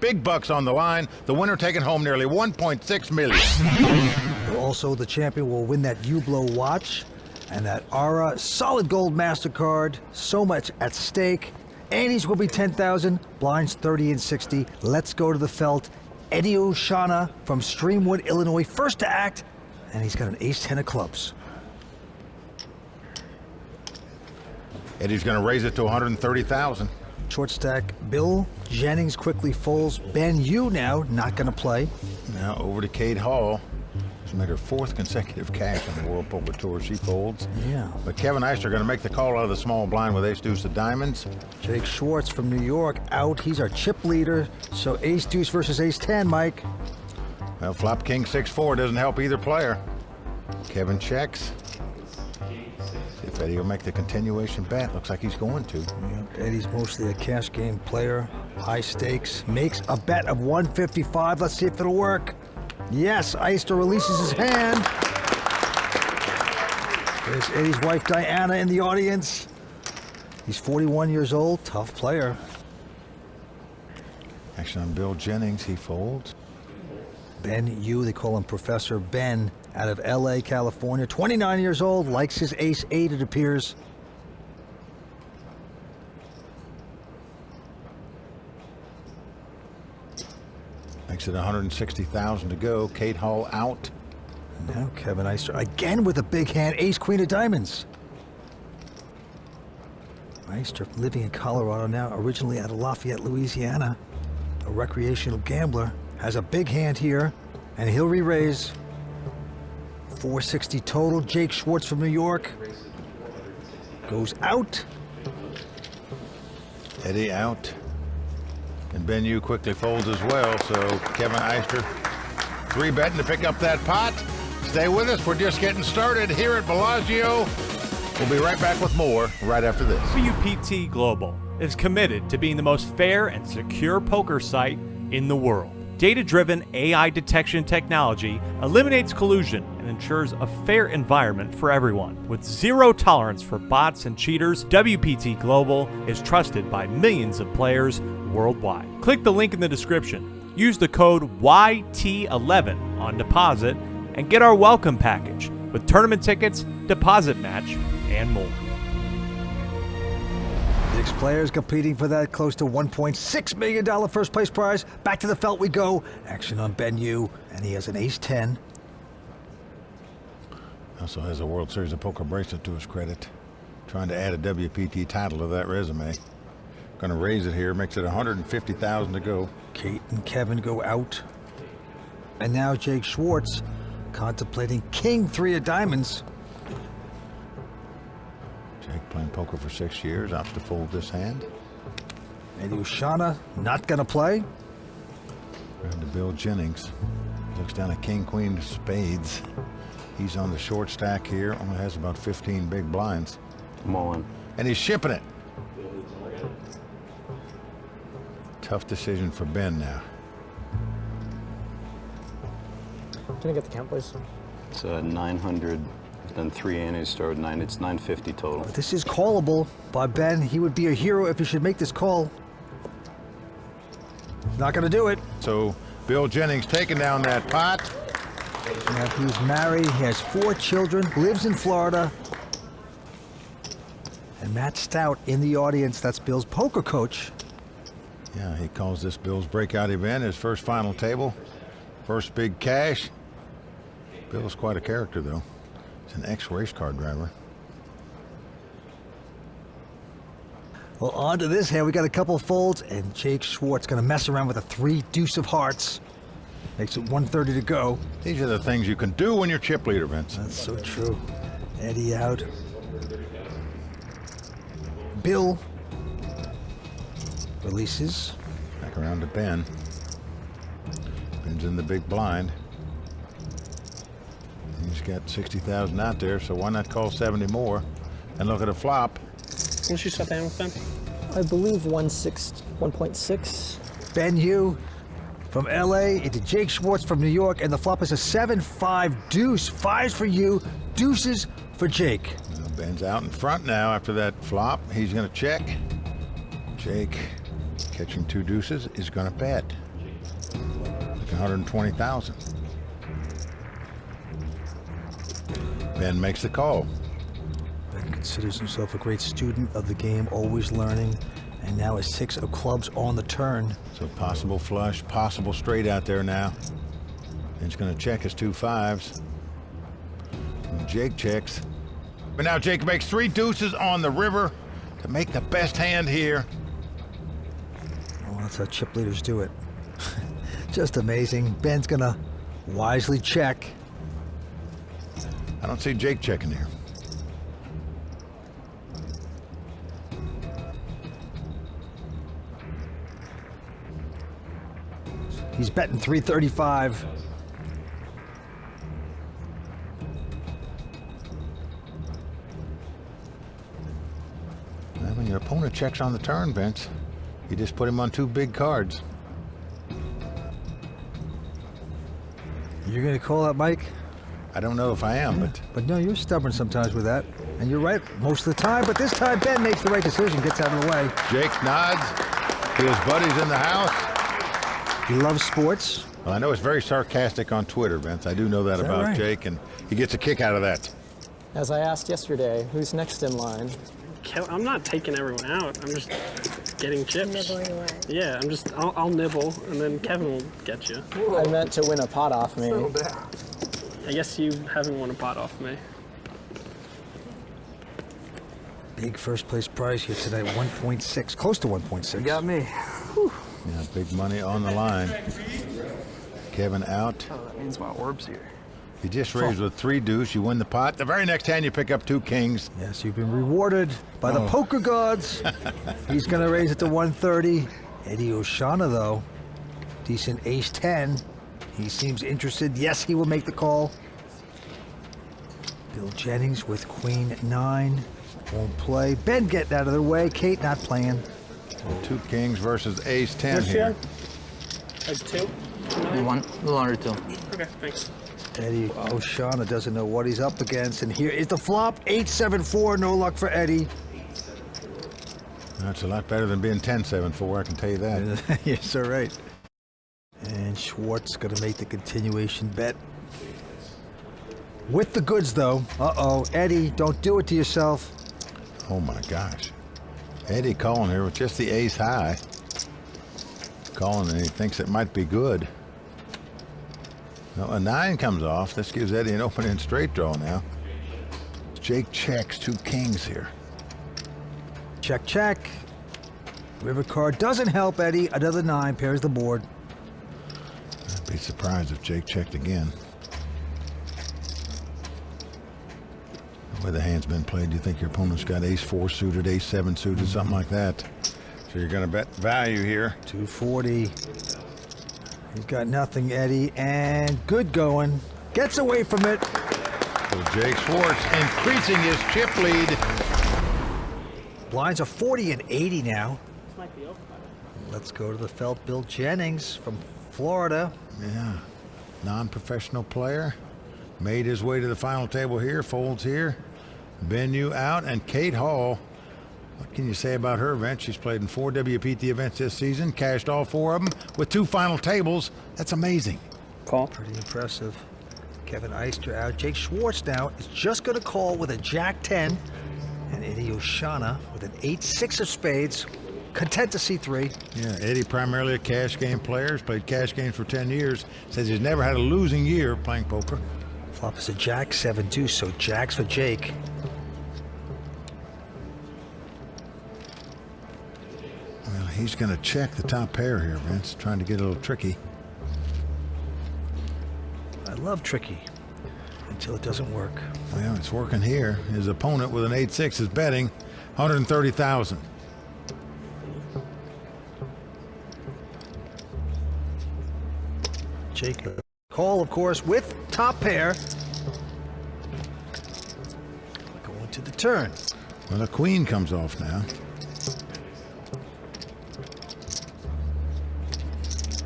Big bucks on the line. The winner taking home nearly $1.6 million. Also, the champion will win that Hublot watch and that Aura solid gold MasterCard. So much at stake. Antes will be 10,000, blinds 30 and 60. Let's go to the felt. Eddie Ochana from Streamwood, Illinois, first to act, and he's got an ace-10 of clubs. Eddie's going to raise it to 130,000. Short stack, Bill. Jennings quickly folds. Benu now not going to play. Now over to Cate Hall. She's made her 4th consecutive cash on the World Poker Tour. She folds. Yeah. But Kevin Eyster going to make the call out of the small blind with ace-deuce of diamonds. Jake Schwartz from New York out. He's our chip leader. So ace-deuce versus ace-10, Mike. Well, flop king 6-4 doesn't help either player. Kevin checks. See if Eddie will make the continuation bet. Looks like he's going to. Yep. Eddie's mostly a cash game player. High stakes. Makes a bet of 155. Let's see if it'll work. Yes, Eyster releases his hand. There's Eddie's wife, Diana, in the audience. He's 41 years old, tough player. Action on Bill Jennings, he folds. Benu, they call him Professor Ben, out of LA, California. 29 years old, likes his ace-8, it appears. Makes it 160,000 to go. Cate Hall out. Now Kevin Eyster again with a big hand, ace-queen of diamonds. Eyster living in Colorado now, originally out of Lafayette, Louisiana. A recreational gambler, has a big hand here, and he'll re-raise. 460 total. Jake Schwartz from New York goes out. Eddie out. And Benu quickly folds as well, so Kevin Eyster 3-betting to pick up that pot. Stay with us, we're just getting started here at Bellagio. We'll be right back with more right after this. WPT Global is committed to being the most fair and secure poker site in the world. Data-driven AI detection technology eliminates collusion and ensures a fair environment for everyone. With zero tolerance for bots and cheaters, WPT Global is trusted by millions of players worldwide. Click the link in the description. Use the code YT11 on deposit and get our welcome package with tournament tickets, deposit match, and more. 6 players competing for that close to $1.6 million first place prize. Back to the felt we go. Action on Benu, and he has an ace-10. Also has a World Series of Poker bracelet to his credit. Trying to add a WPT title to that resume. Going to raise it here, makes it 150,000 to go. Cate and Kevin go out. And now Jake Schwartz contemplating king 3 of diamonds. Jake playing poker for 6 years, opts to fold this hand. Eddie Ochana not gonna play. Round to Bill Jennings. Looks down at king, queen, spades. He's on the short stack here, only has about 15 big blinds. I'm all in. And he's shipping it. Tough decision for Ben now. Can I get the count, please? It's 900, then 3 antes, started 9. It's 950 total. But this is callable by Ben. He would be a hero if he should make this call. Not gonna do it. So Bill Jennings taking down that pot. Now he's married, he has 4 children, lives in Florida. And Matt Stout in the audience, that's Bill's poker coach. Yeah, he calls this Bill's breakout event, his first final table. First big cash. Bill's quite a character, though. He's an ex-race car driver. Well, on to this hand, we got a couple folds, and Jake Schwartz gonna mess around with a 3 deuce of hearts. Makes it 130 to go. These are the things you can do when you're chip leader, Vince. That's so true. Eddie out. Bill releases. Back around to Ben. Ben's in the big blind. He's got 60,000 out there, so why not call 70 more and look at a flop? What's your shut down with them? I believe 1.6. Benu from LA into Jake Schwartz from New York, and the flop is a 7-5 deuce. 5s for you, deuces for Jake. Well, Ben's out in front now after that flop. He's going to check. Jake, catching 2 deuces, is going to bet. Like 120,000. Ben makes the call. Ben considers himself a great student of the game, always learning, and now has 6 of clubs on the turn. So possible flush, possible straight out there now. He's going to check his 2 5s. And Jake checks. But now Jake makes 3 deuces on the river to make the best hand here. Well, that's how chip leaders do it. Just amazing. Ben's going to wisely check. I don't see Jake checking here. He's betting 335. Well, when your opponent checks on the turn, Vince, you just put him on 2 big cards. You're going to call that, Mike? I don't know if I am, But no, you're stubborn sometimes with that. And you're right most of the time, but this time Ben makes the right decision, gets out of the way. Jake nods to his buddies in the house. He loves sports. Well, I know it's very sarcastic on Twitter, Vince. I do know that about right? Jake, and he gets a kick out of that. As I asked yesterday, who's next in line? I'm not taking everyone out. I'm just getting chips. Nibbling away. Yeah, I'll nibble, and then Kevin will get you. I meant to win a pot off me. I guess you haven't won a pot off me. Big first place prize here tonight, 1.6, close to 1.6. Got me. Yeah, big money on the line. Kevin out. Oh, that means my orb's here. You just raised with 3 deuce. You win the pot. The very next hand, you pick up 2 kings. Yes, you've been rewarded by the poker gods. He's going to raise it to 130. Eddie Ochana, though, decent ace 10. He seems interested. Yes, he will make the call. Bill Jennings with queen 9. Won't play. Ben getting out of their way. Cate not playing. 2 kings versus ace 10 here. Like 2? One, a little under 2. Okay, thanks. Eddie Ochana doesn't know what he's up against. And here is the flop. 8-7-4. No luck for Eddie. That's a lot better than being 10-7-4, I can tell you that. Yes, all right. And Schwartz going to make the continuation bet. With the goods, though. Uh-oh. Eddie, don't do it to yourself. Oh, my gosh. Eddie calling here with just the ace high. Calling, and he thinks it might be good. No, a 9 comes off. This gives Eddie an open-end straight draw now. Jake checks 2 kings here. Check, check. River card doesn't help Eddie. Another 9 pairs the board. I'd be surprised if Jake checked again. The way the hand's been played, you think your opponent's got ace 4 suited, ace 7 suited, something like that. So you're going to bet value here. 240. He's got nothing, Eddie, and good going. Gets away from it. So Jake Schwartz increasing his chip lead. Blinds are 40 and 80 now. Let's go to the felt Bill Jennings from Florida. Yeah, non-professional player. Made his way to the final table here, folds here. Benu out, and Cate Hall. What can you say about her event? She's played in 4 WPT events this season, cashed all 4 of them with 2 final tables. That's amazing. Call. Pretty impressive. Kevin Eyster out. Jake Schwartz now is just going to call with a jack 10. And Eddie Ochana with an 8-6 of spades. Content to see 3. Yeah, Eddie primarily a cash game player. He's played cash games for 10 years. Says he's never had a losing year playing poker. Flop is a jack 7-2, so jacks for Jake. Well, he's going to check the top pair here, Vince. Trying to get a little tricky. I love tricky until it doesn't work. Well, it's working here. His opponent with an 8-6 is betting 130,000. Jake call, of course, with top pair. Going to the turn. Well, the queen comes off now.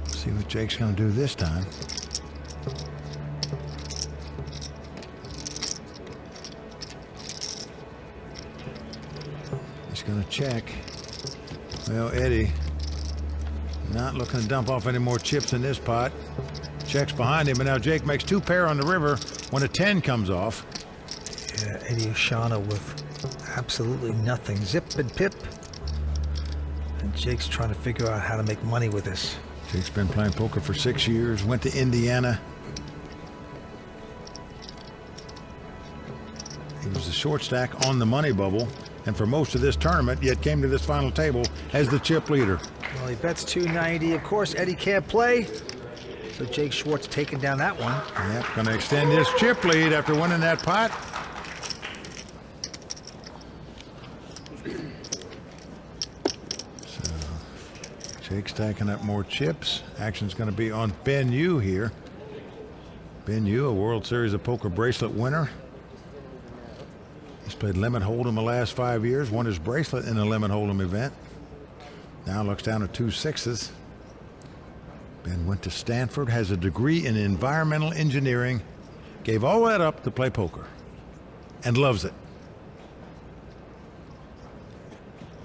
See what Jake's going to do this time. He's going to check. Well, Eddie Not looking to dump off any more chips in this pot. Checks behind him, and now Jake makes 2 pair on the river when a 10 comes off. Yeah, Eddie Ochana with absolutely nothing. Zip and pip. And Jake's trying to figure out how to make money with this. Jake's been playing poker for 6 years, went to Indiana. He was the short stack on the money bubble, and for most of this tournament, yet came to this final table as the chip leader. Well, he bets 290. Of course, Eddie can't play. So Jake Schwartz taking down that one. Yep, going to extend his chip lead after winning that pot. So, Jake stacking up more chips. Action's going to be on Benu here. Benu, a World Series of Poker bracelet winner. He's played limit hold'em the last 5 years, won his bracelet in a limit hold'em event. Now looks down at 2 6s. Ben went to Stanford, has a degree in environmental engineering, gave all that up to play poker, and loves it.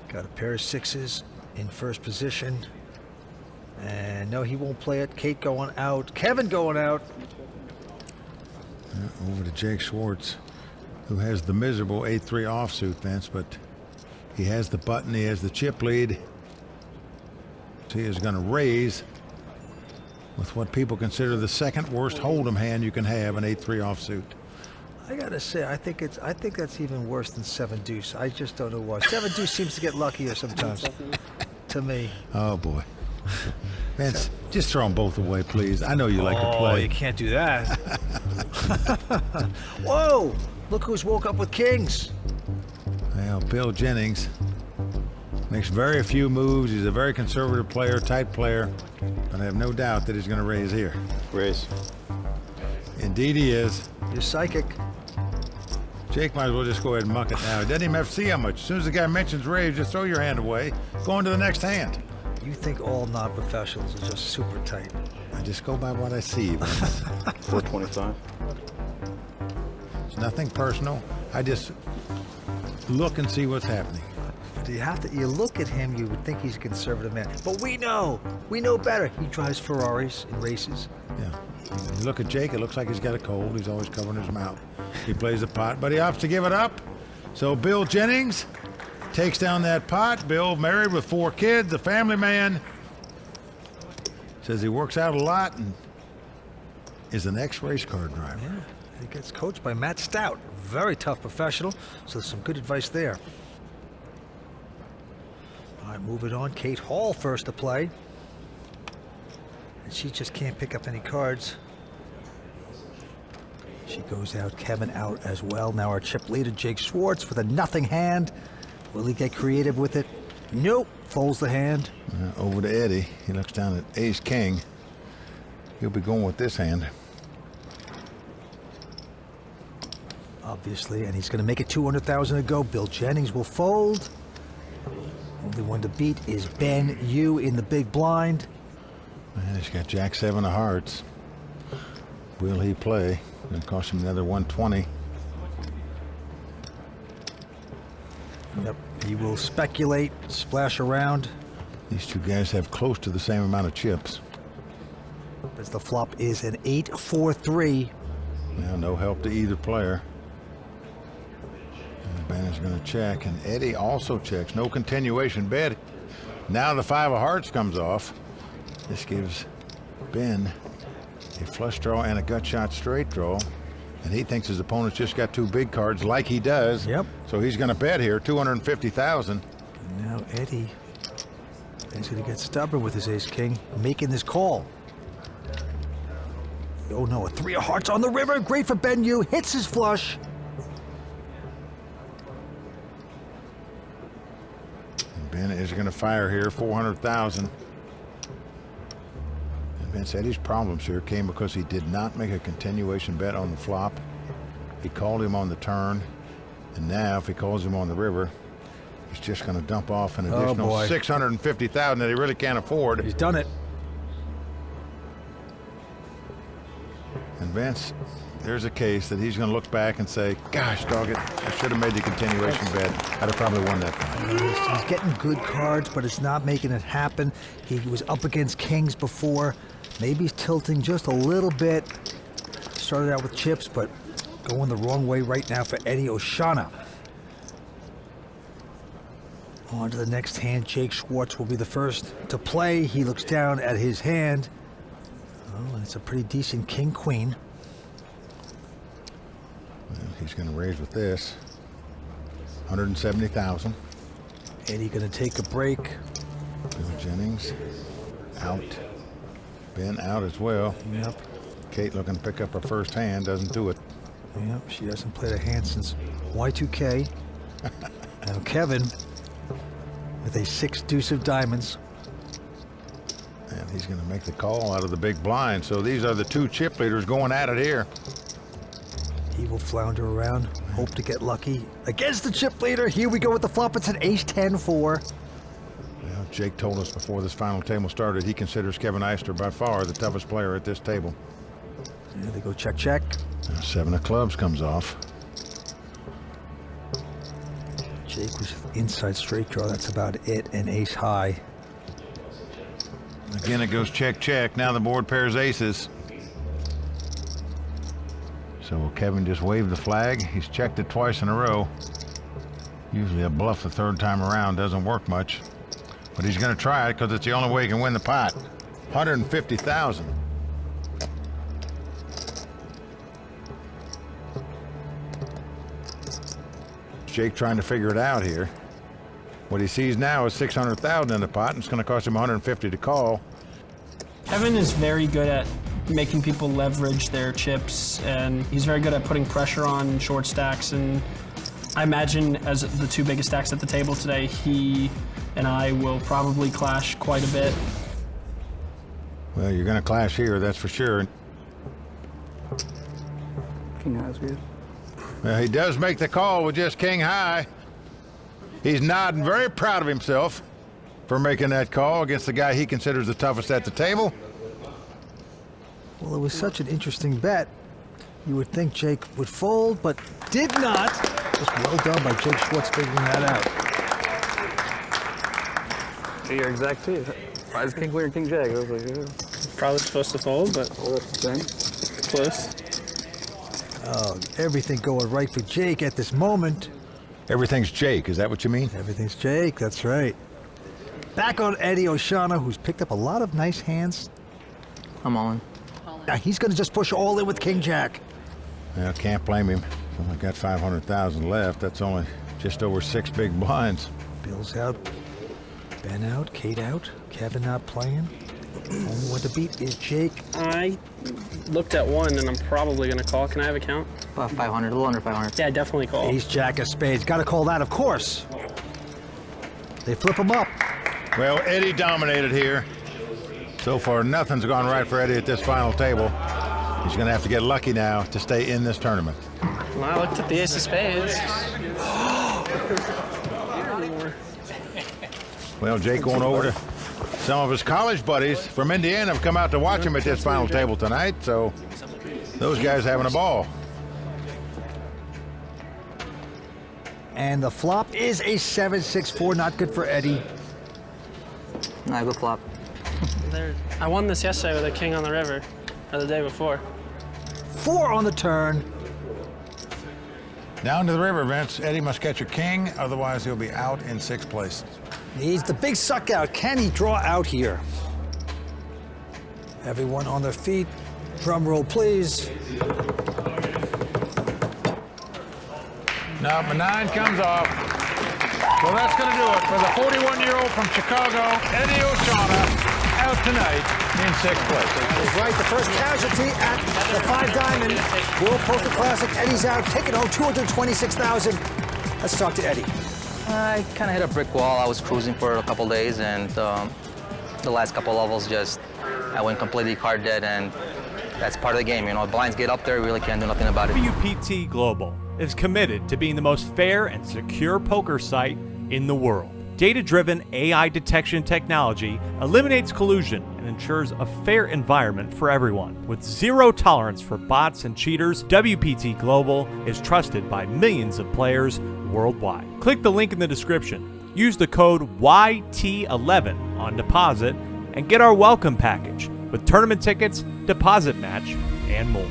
Got a pair of 6s in first position. And no, he won't play it. Cate going out. Kevin going out. Over to Jake Schwartz, who has the miserable 8-3 offsuit, Vince, but he has the button, he has the chip lead. He is going to raise with what people consider the second worst hold'em hand you can have, an 8-3 offsuit. I gotta say, I think that's even worse than 7 deuce. I just don't know why. 7 deuce seems to get luckier sometimes. To me. Oh boy, Vince, just throw them both away, please. I know you like to play. Oh, you can't do that. Whoa! Look who's woke up with kings. Well, Bill Jennings makes very few moves. He's a very conservative player, tight player, but I have no doubt that he's going to raise here. Raise. Indeed he is. You're psychic. Jake might as well just go ahead and muck it now. He doesn't even have to see how much. As soon as the guy mentions raise, just throw your hand away. Go on to the next hand. You think all non-professionals are just super tight. I just go by what I see. 425. It's nothing personal. I just look and see what's happening. You look at him, you would think he's a conservative man. But we know better. He drives Ferraris in races. Yeah. You look at Jake, it looks like he's got a cold. He's always covering his mouth. He plays the pot, but he opts to give it up. So Bill Jennings takes down that pot. Bill, married with 4 kids, a family man. Says he works out a lot and is an ex-race car driver. Yeah, he gets coached by Matt Stout. Very tough professional, so some good advice there. All right, moving on. Cate Hall first to play. And she just can't pick up any cards. She goes out, Kevin out as well. Now our chip leader, Jake Schwartz, with a nothing hand. Will he get creative with it? Nope. Folds the hand. Over to Eddie. He looks down at ace-king. He'll be going with this hand. Obviously, and he's going to make it 200,000 to go. Bill Jennings will fold. Only one to beat is Benu in the big blind. Man, he's got Jack-7 of hearts. Will he play? Going to cost him another 120. Yep, he will speculate, splash around. These two guys have close to the same amount of chips. As the flop is an 8-4-3. Now, no help to either player. And Ben is going to check, and Eddie also checks. No continuation bet. Now the 5 of hearts comes off. This gives Ben a flush draw and a gut shot straight draw. And he thinks his opponent's just got 2 big cards like he does. Yep. So he's going to bet here, 250,000. Now Eddie is going to get stubborn with his ace-king, making this call. Oh no, a 3 of hearts on the river. Great for Benu. Hits his flush. And Ben is going to fire here, 400,000. Vince, Eddie's problems here came because he did not make a continuation bet on the flop. He called him on the turn, and now if he calls him on the river, he's just going to dump off an additional 650,000 that he really can't afford. He's done it. And Vince, there's a case that he's going to look back and say, gosh, dog it, I should have made the continuation bet. I'd have probably won that fight. He's getting good cards, but it's not making it happen. He was up against kings before. Maybe he's tilting just a little bit. Started out with chips, but going the wrong way right now for Eddie Ochana. On to the next hand. Jake Schwartz will be the first to play. He looks down at his hand. Oh, and it's a pretty decent king-queen. Well, he's going to raise with this. 170,000. Eddie going to take a break. Jennings out. Ben out as well. Yep. Cate looking to pick up her first hand, doesn't do it. Yep, she hasn't played a hand since Y2K. Now Kevin with a 6 deuce of diamonds. And he's going to make the call out of the big blind. So these are the two chip leaders going at it here. He will flounder around, hope to get lucky. Against the chip leader, here we go with the flop. It's an ace-10-4. Well, Jake told us before this final table started he considers Kevin Eyster by far the toughest player at this table. There they go, check, check. Now 7 of clubs comes off. Jake was inside straight draw, that's about it, and ace high. Again, it goes check, check. Now the board pairs aces. So will Kevin just wave the flag? He's checked it twice in a row. Usually a bluff the third time around doesn't work much. But he's going to try it because it's the only way he can win the pot. 150,000. Jake trying to figure it out here. What he sees now is 600,000 in the pot, and it's going to cost him 150 to call. Kevin is very good at making people leverage their chips, and he's very good at putting pressure on short stacks. And I imagine as the two biggest stacks at the table today, he and I will probably clash quite a bit. Well, you're going to clash here, that's for sure. King high's good. Well, he does make the call with just king high. He's nodding, very proud of himself for making that call against the guy he considers the toughest at the table. Well, it was such an interesting bet. You would think Jake would fold, but did not. Just well done by Jake Schwartz figuring that out. You're exact too. Why is king queen or king jack? I was like, yeah. Probably supposed to fold, but Oh, that's the same. close. Oh, everything going right for Jake at this moment. Everything's Jake, is that what you mean? Everything's Jake, that's right. Back on Eddie Ochana, who's picked up a lot of nice hands. I'm all in. Now he's going to just push all in with king jack. Well, can't blame him. He's only got 500,000 left. That's only just over 6 big blinds. Bill's out, Ben out, Cate out, Kevin not playing. Only one to beat is Jake. I looked at one, and I'm probably going to call. Can I have a count? About 500, a little under 500. Yeah, definitely call. Ace jack of spades. Got to call that, of course. They flip him up. Well, Eddie dominated here. So far, nothing's gone right for Eddie at this final table. He's going to have to get lucky now to stay in this tournament. Well, I looked at the ace of spades. Well, Jake going over to some of his college buddies from Indiana have come out to watch him at this final table tonight, so those guys having a ball. And the flop is a 7-6-4. Not good for Eddie. Nah, good flop. I won this yesterday with a king on the river, or the day before. 4 on the turn. Down to the river, Vince. Eddie must catch a king, otherwise he'll be out in 6th place. Needs the big suck out. Can he draw out here? Everyone on their feet. Drum roll, please. Number 9 comes off. So that's going to do it for the 41-year-old from Chicago, Eddie Ochana, out tonight in 6th place. That is right. The first casualty at the 5-diamond World Poker Classic. Eddie's out. Taking home $226,000. Let's talk to Eddie. I kind of hit a brick wall. I was cruising for a couple days, and the last couple levels I went completely card dead, and that's part of the game. You know, blinds get up there, we really can't do nothing about it. WPT Global is committed to being the most fair and secure poker site in the world. Data-driven AI detection technology eliminates collusion and and ensures a fair environment for everyone. With zero tolerance for bots and cheaters, WPT Global is trusted by millions of players worldwide. Click the link in the description. Use the code YT11 on deposit and get our welcome package with tournament tickets, deposit match, and more.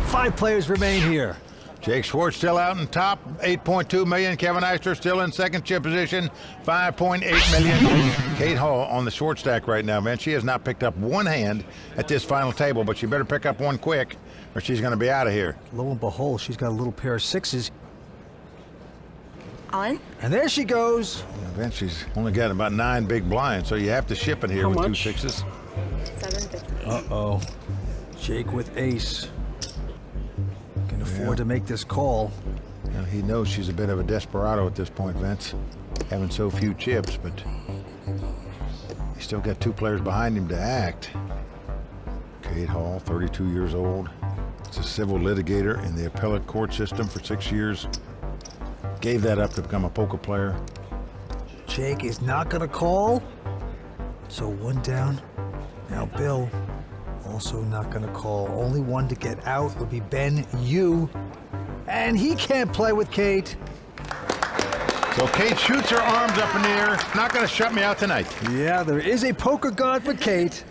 5 players remain here. Jake Schwartz still out in top, 8.2 million. Kevin Eyster still in second chip position, 5.8 million. Cate Hall on the short stack right now, man. She has not picked up one hand at this final table, but she better pick up one quick or she's going to be out of here. Lo and behold, she's got a little pair of 6s. On? And there she goes. Vince, she's only got about 9 big blinds, so you have to ship it here How with much? 2 6s. 750. Uh-oh. Jake with ace. Can afford to make this call. Well, he knows she's a bit of a desperado at this point, Vince. Having so few chips, but he's still got 2 players behind him to act. Cate Hall, 32 years old. It's a civil litigator in the appellate court system for 6 years. Gave that up to become a poker player. Jake is not going to call. So 1 down. Now Bill also not going to call. Only one to get out would be Benu. And he can't play with Cate. So Cate shoots her arms up in the air. Not going to shut me out tonight. Yeah, there is a poker god for Cate.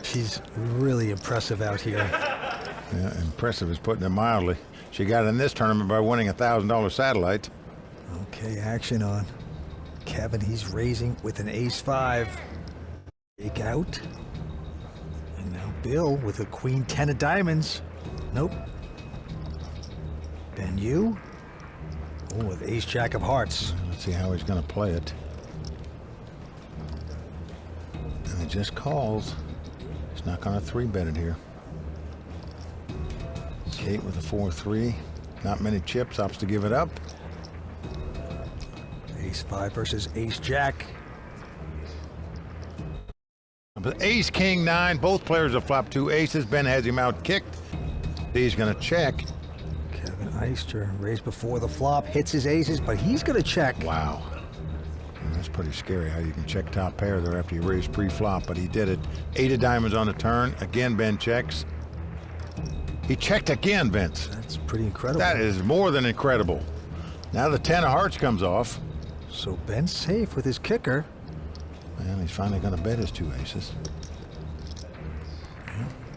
She's really impressive out here. Yeah, impressive is putting it mildly. She got in this tournament by winning a $1,000 satellite. Okay, action on. Kevin, he's raising with an ace-5. Jake out. And now Bill with a queen 10 of diamonds. Nope. Benu. Oh, with ace-jack of hearts. Let's see how he's going to play it. And he just calls. He's not going to 3-bet it here. Cate with a 4-3. Not many chips, opts to give it up. Ace-5 versus ace-jack. But ace, king, 9. Both players have flopped 2 aces. Ben has him out kicked. He's going to check. Kevin Eyster raised before the flop, hits his aces, but he's going to check. Wow. And that's pretty scary how you can check top pair there after you raise pre-flop, but he did it. 8 of diamonds on the turn. Again, Ben checks. He checked again, Vince. That's pretty incredible. That is more than incredible. Now the 10 of hearts comes off. So Ben's safe with his kicker. And he's finally going to bet his 2 aces.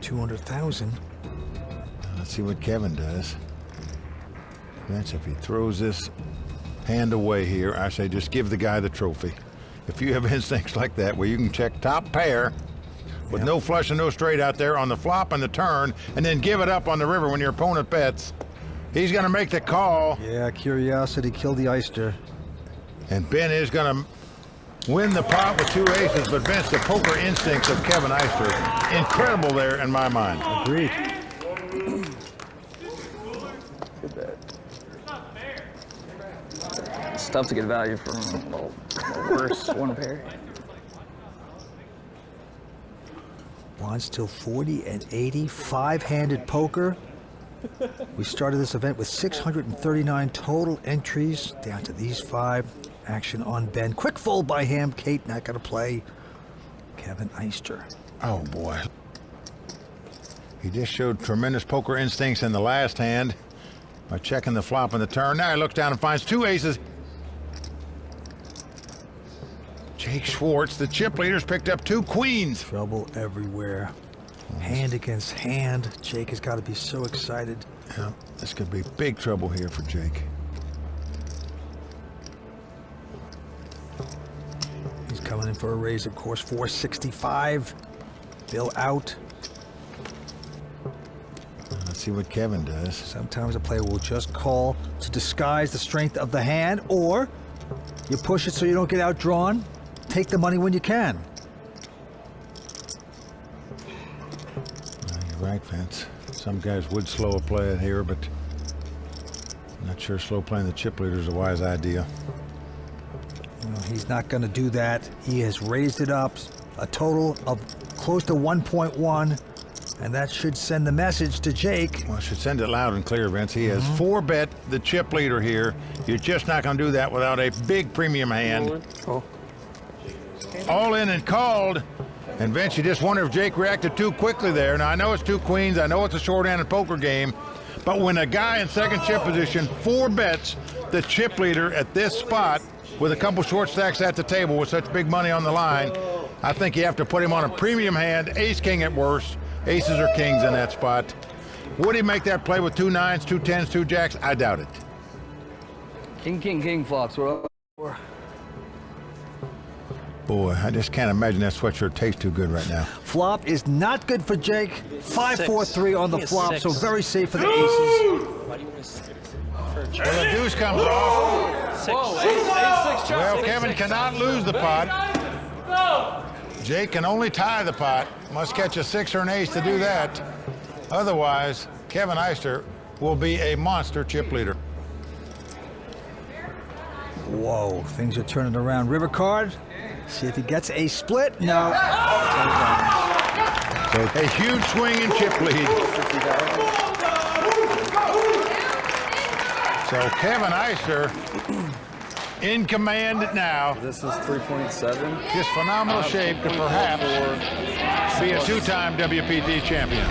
200,000. Let's see what Kevin does. Vince, if he throws this hand away here, I say just give the guy the trophy. If you have instincts like that, where you can check top pair with no flush and no straight out there on the flop and the turn, and then give it up on the river when your opponent bets, he's going to make the call. Yeah, curiosity killed the Eyster. And Ben is going to win the pot with 2 aces, but Vince, the poker instincts of Kevin Eyster, incredible there in my mind. Agreed. It's tough to get value from a worse 1 pair. Blinds till 40 and 80, 5-handed poker. We started this event with 639 total entries, down to these 5. Action on Ben. Quick fold by him. Cate not going to play. Kevin Eyster. Oh, boy. He just showed tremendous poker instincts in the last hand by checking the flop and the turn. Now he looks down and finds 2 aces. Jake Schwartz, the chip leaders, picked up 2 queens. Trouble everywhere. Hand against hand. Jake has got to be so excited. Yeah, this could be big trouble here for Jake. He's coming in for a raise, of course, 465. Bill out. Let's see what Kevin does. Sometimes a player will just call to disguise the strength of the hand, or you push it so you don't get outdrawn. Take the money when you can. You're right, Vince. Some guys would slow a play it here, but I'm not sure slow playing the chip leader is a wise idea. Well, he's not going to do that. He has raised it up a total of close to 1.1, and that should send the message to Jake. Well, I should send it loud and clear, Vince. He has 4-bet the chip leader here. You're just not going to do that without a big premium hand. Oh. all in and called. And Vince, you just wonder if Jake reacted too quickly there. Now, I know it's 2 queens. I know it's a short-handed poker game. But when a guy in second chip position 4 bets the chip leader at this spot with a couple short stacks at the table with such big money on the line, I think you have to put him on a premium hand, ace-king at worst. Aces or kings in that spot. Would he make that play with 2 9s, 2 10s, 2 jacks? I doubt it. King, king, king, flops. We're up. Boy, I just can't imagine that sweatshirt tastes too good right now. Flop is not good for Jake. 5-4-3 on the flop, so very safe for the aces. Well, the deuce comes off. Well, Kevin cannot lose the pot. Jake can only tie the pot. Must catch a 6 or an ace to do that. Otherwise, Kevin Eyster will be a monster chip leader. Whoa, things are turning around. River card. See if he gets a split. No. So a huge swing in chip lead. So Kevin Eyster in command now. This is 3.7. Just phenomenal shape to perhaps be a 2-time WPT champion.